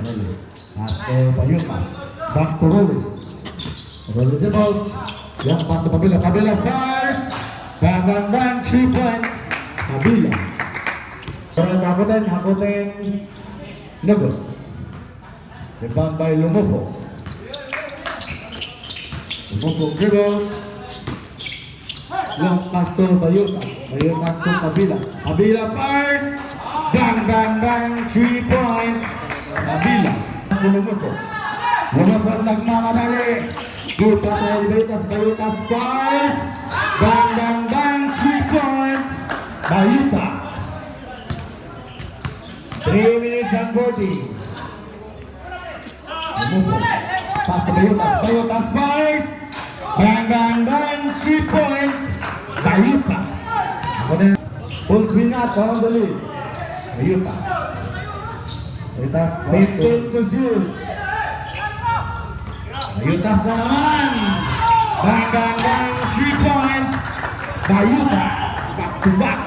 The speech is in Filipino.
At Bayuta. Back to Rolly. Rolly the ball. Yang back to Pabila. Pabila fires. Bang, 3 point. Pabila. So, hakutin. Nagos. Rebound by Lumofo. Lumofo dribbles. Long pass to Bayuta. Bayuta to Pabila. Pabila fires. Bang, 3 points. Pabila. Lumofo. Lumofo nagmamadali. Good pass to Bayuta. Bayuta fires. Bang, 3 points. Bayuta. 3 minutes and 40. Pass to Bayuta. Bayuta fires. Bang, 3 points. Bayuta. Full swing out on the lead. Bayuta. Bayuta 15 to 0. Bayuta sa naman. Bang, 3 points. Bayuta. Back to back.